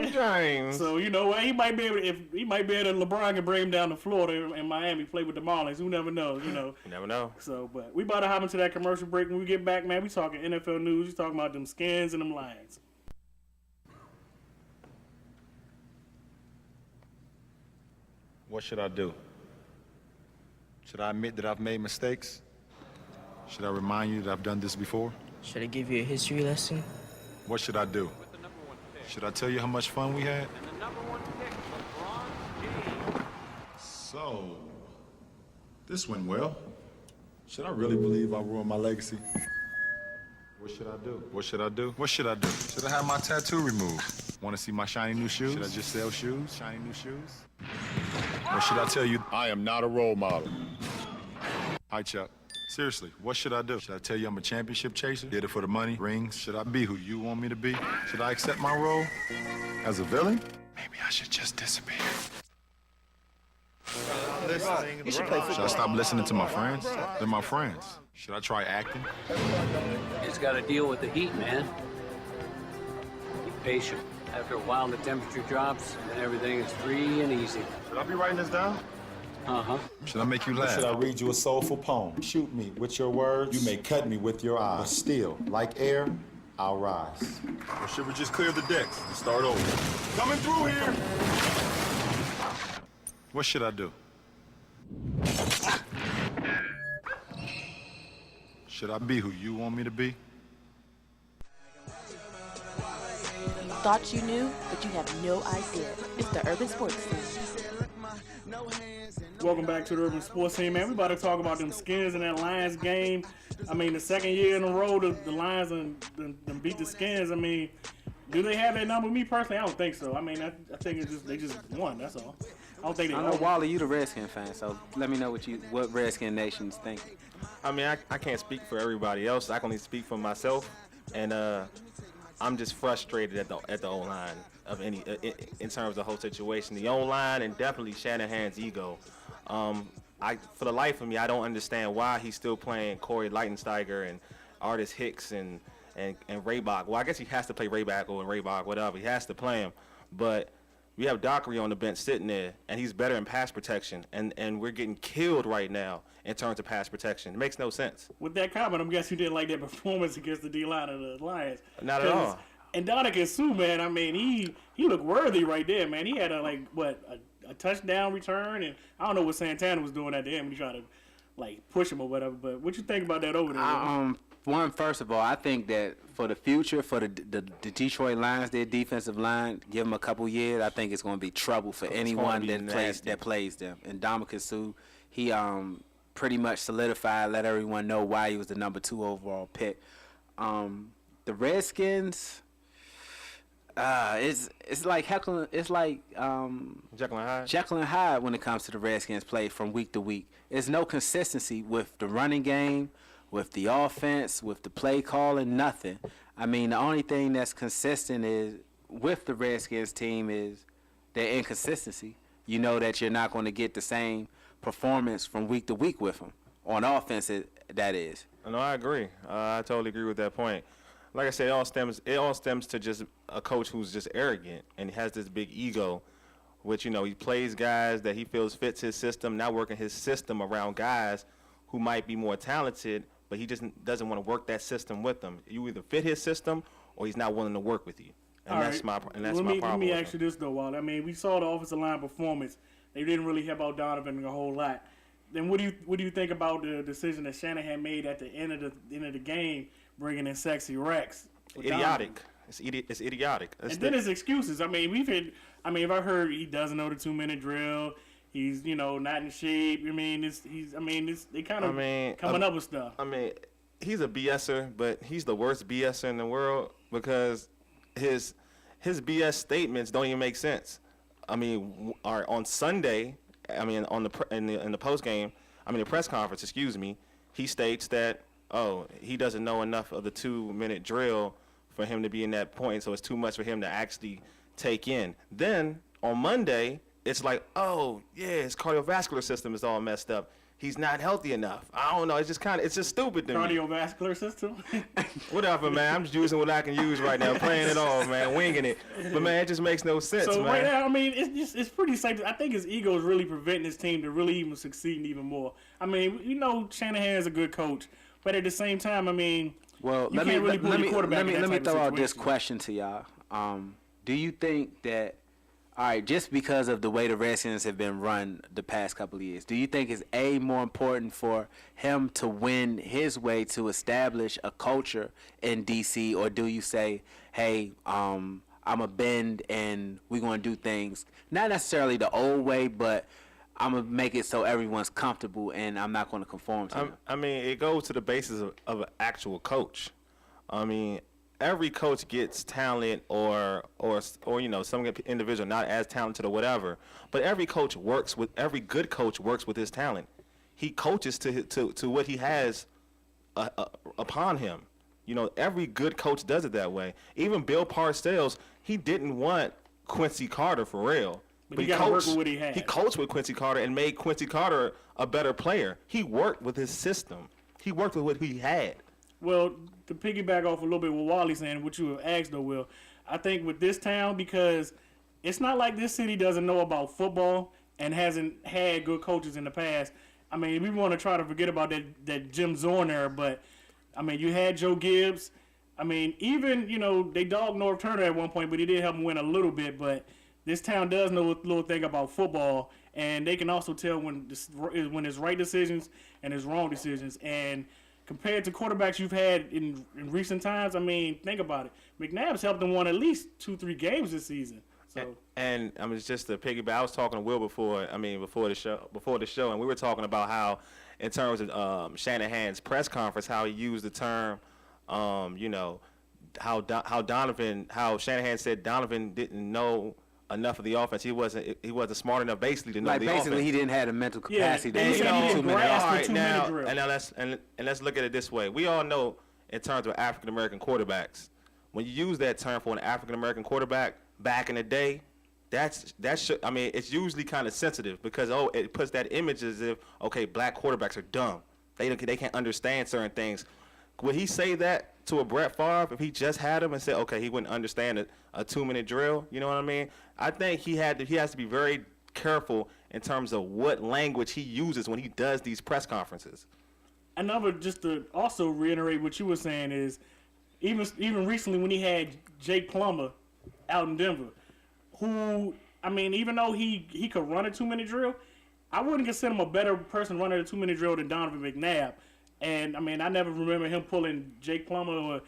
James. So you know what? He might be able to, if he might be able to, LeBron can bring him down to Florida in Miami, play with the Marlins. Who never knows, you know. You never know. So, but we about to hop into that commercial break. When we get back, man, we talking NFL news. We talking about them Skins and them Lions. What should I do? Should I admit that I've made mistakes? Should I remind you that I've done this before? Should I give you a history lesson? What should I do? Should I tell you how much fun we had? So, this went well. Should I really believe I ruined my legacy? What should I do? What should I do? What should I do? Should I have my tattoo removed? Want to see my shiny new shoes? Should I just sell shoes? Shiny new shoes? Or should I tell you I am not a role model? Hi, Chuck. Seriously, what should I do? Should I tell you I'm a championship chaser? Did it for the money, rings? Should I be who you want me to be? Should I accept my role as a villain? Maybe I should just disappear. You should play football. Should I stop listening to my friends? They're my friends. Should I try acting? You just gotta deal with the heat, man. Be patient. After a while, the temperature drops, and everything is free and easy. Should I be writing this down? Uh-huh. Should I make you laugh? Should I read you a soulful poem? Shoot me with your words. You may cut me with your eyes. But still, like air, I'll rise. Or should we just clear the decks and start over? Coming through here! What should I do? Should I be who you want me to be? Thought you knew, but you have no idea. It's the Urban Sports Scene. Welcome back to the Urban Sports Team, man. We about to talk about them Skins in that Lions game. I mean, the second year in a row, the Lions and beat the Skins. I mean, do they have that number? Me personally, I don't think so. I mean, I think it's just they just won. That's all. I don't think they. I know Wally, you the Redskin fan, so let me know what Redskin Nation's thinking. I mean, I can't speak for everybody else. I can only speak for myself, and I'm just frustrated at the O-line of in terms of the whole situation. The O-line and definitely Shanahan's ego. For the life of me, I don't understand why he's still playing Corey Lichtensteiger and Artis Hicks and Raybach. Well, I guess he has to play Raybach or Raybach, whatever. He has to play him. But we have Dockery on the bench sitting there, and he's better in pass protection. And we're getting killed right now in terms of pass protection. It makes no sense. With that comment, I'm guessing you didn't like that performance against the D-line of the Lions. Not at all. And Ndamukong Suh, man, I mean, he looked worthy right there, man. He had a touchdown return, and I don't know what Santana was doing at the end when he tried to push him or whatever. But what you think about that over there? First of all, I think that for the future, for the Detroit Lions, their defensive line, give them a couple years, I think it's going to be trouble for anyone that plays them. And Ndamukong Suh, he pretty much solidified, let everyone know why he was the number 2 overall pick. The Redskins. It's like heckling. It's like Jekyll and Hyde when it comes to the Redskins play from week to week. There's no consistency with the running game, with the offense, with the play calling, nothing. I mean, the only thing that's consistent is with the Redskins team is their inconsistency. You know that you're not going to get the same performance from week to week with them on offense. That is. No, I agree. I totally agree with that point. Like I said, it all stems to just a coach who's just arrogant and has this big ego, which, he plays guys that he feels fits his system, now working his system around guys who might be more talented, but he just doesn't want to work that system with them. You either fit his system or he's not willing to work with you. And that's my problem. Let me ask you this, though, Wally. I mean, we saw the offensive line performance. They didn't really help out Donovan a whole lot. Then what do you think about the decision that Shanahan made at the end of the game, bringing in Sexy Rex? Idiotic. It's idiotic. Then his excuses. I mean, if I heard he doesn't know the 2-minute drill, he's not in shape. I mean, they kind of coming up with stuff. I mean, he's a BSer, but he's the worst BSer in the world because his BS statements don't even make sense. I mean, on Sunday, in the post game, the press conference, he states that he doesn't know enough of the 2-minute drill for him to be in that point, so it's too much for him to actually take in. Then on Monday, it's like, his cardiovascular system is all messed up. he's not healthy enough. I don't know. It's just stupid to me. Cardiovascular system. Whatever, man. I'm just using what I can use right now, playing it all, man, winging it. But man, it just makes no sense, So man. right now, I mean, it's pretty safe. I think his ego is really preventing his team to really even succeed even more. I mean, Shanahan is a good coach, but at the same time, I mean, Well, you let me can't really put let a me quarterback let me in that let me type of throw out this situation. question to y'all. Do you think that, all right, just because of the way the Redskins have been run the past couple of years, do you think it's more important for him to win his way to establish a culture in DC, or do you say, hey, I'm a bend and we're going to do things not necessarily the old way, but I'm going to make it so everyone's comfortable and I'm not going to conform to them? I mean, it goes to the basis of an actual coach. I mean, every coach gets talent or some individual not as talented or whatever, but every good coach works with his talent. He coaches to what he has upon him. Every good coach does it that way. Even Bill Parcells, he didn't want Quincy Carter for real. But he gotta work with what he had. He coached with Quincy Carter and made Quincy Carter a better player. He worked with his system. He worked with what he had. Well, to piggyback off a little bit what Wally's saying, what you have asked though, Will, I think with this town, because it's not like this city doesn't know about football and hasn't had good coaches in the past. I mean, we want to try to forget about that Jim Zorn era, but I mean, you had Joe Gibbs. I mean, even, they dogged Norv Turner at one point, but he did help him win a little bit. But this town does know a little thing about football, and they can also tell when it's right decisions and it's wrong decisions. And compared to quarterbacks you've had in recent times, I mean, think about it. McNabb's helped them win at least 2-3 games this season. So. And I mean, just to piggyback, I was talking to Will before the show, and we were talking about how, in terms of Shanahan's press conference, how he used the term, how Shanahan said Donovan didn't know enough of the offense. He wasn't smart enough basically to know the offense. Basically, he didn't have the mental capacity Yeah, to he didn't grasp the 2-minute drill. And let's look at it this way. We all know, in terms of African American quarterbacks, when you use that term for an African American quarterback back in the day, it's usually kind of sensitive because it puts that image as if, okay, black quarterbacks are dumb. They can't understand certain things. Would he say that to a Brett Favre if he just had him and said, okay, he wouldn't understand a 2-minute drill? You know what I mean? I think he has to be very careful in terms of what language he uses when he does these press conferences. Another, just to also reiterate what you were saying, is even recently when he had Jake Plummer out in Denver, who, I mean, even though he could run a 2-minute drill, I wouldn't consider him a better person running a 2-minute drill than Donovan McNabb. And I mean, I never remember him pulling Jake Plummer or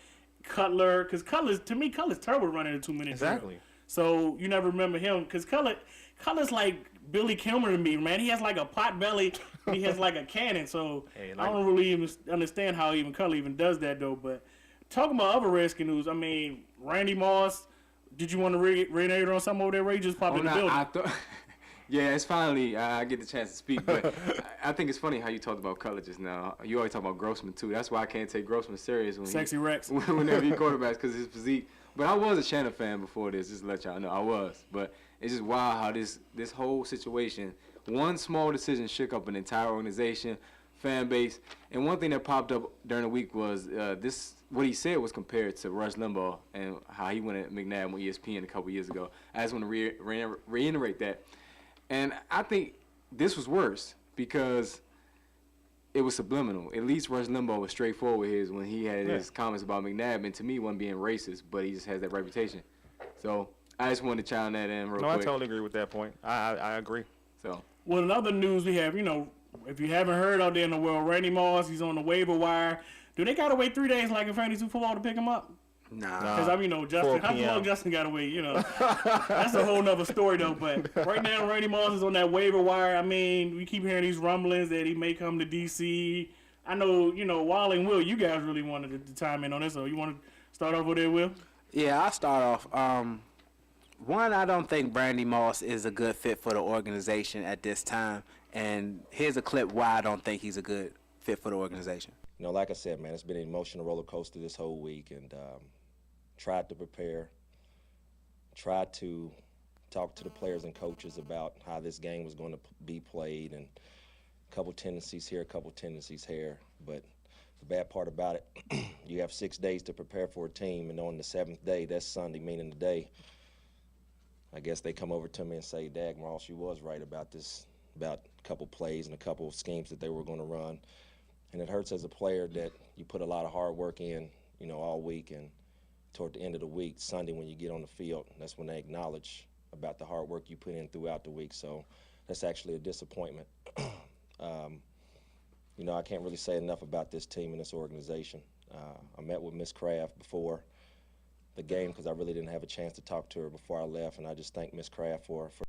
Cutler, because Cutler's terrible running a 2-minute Exactly. drill. So you never remember him, because Cutler's like Billy Kilmer to me, man. He has like a pot belly, and he has like a cannon. So I don't really even understand how even Cutler even does that though. But talking about other Redskin news, I mean, Randy Moss. Did you want to reiterate on something over there, Ray? Just popped in the building. Yeah, it's finally I get the chance to speak, but I think it's funny how you talked about Cutler just now. You always talk about Grossman too. That's why I can't take Grossman serious whenever he quarterbacks, because his physique. But I was a Shannon fan before this, just to let y'all know I was. But it's just wild how this whole situation, one small decision shook up an entire organization, fan base. And one thing that popped up during the week was what he said was compared to Rush Limbaugh and how he went at McNabb on ESPN a couple years ago. I just want to reiterate that. And I think this was worse because it was subliminal. At least Rush Limbaugh was straightforward with his when he had his comments about McNabb, and to me, wasn't being racist, but he just has that reputation. So I just wanted to chime that in real quick. No, I totally agree with that point. I agree. So, well, in other news we have, if you haven't heard out there in the world, Randy Moss, he's on the waiver wire. Do they gotta wait 3 days like in fantasy football to pick him up? Nah. Because Justin, how long Justin got to wait? That's a whole nother story though. But right now, Randy Moss is on that waiver wire. I mean, we keep hearing these rumblings that he may come to DC. I know, Wally and Will, you guys really wanted to chime in on this. So you want to start off with it, Will? Yeah, I'll start off. One, I don't think Randy Moss is a good fit for the organization at this time. And here's a clip why I don't think he's a good fit for the organization. Like I said, man, it's been an emotional roller coaster this whole week, and tried to prepare, tried to talk to the players and coaches about how this game was going to be played, and a couple tendencies here, a couple tendencies here. But the bad part about it, you have 6 days to prepare for a team, and on the 7th day, that's Sunday, meaning the day, I guess they come over to me and say, Dag, Ross, you was right about this, about a couple plays and a couple schemes that they were going to run. And it hurts as a player that you put a lot of hard work in, all week, and toward the end of the week, Sunday when you get on the field, that's when they acknowledge about the hard work you put in throughout the week. So that's actually a disappointment. I can't really say enough about this team and this organization. I met with Miss Kraft before the game because I really didn't have a chance to talk to her before I left, and I just thank Miss Kraft for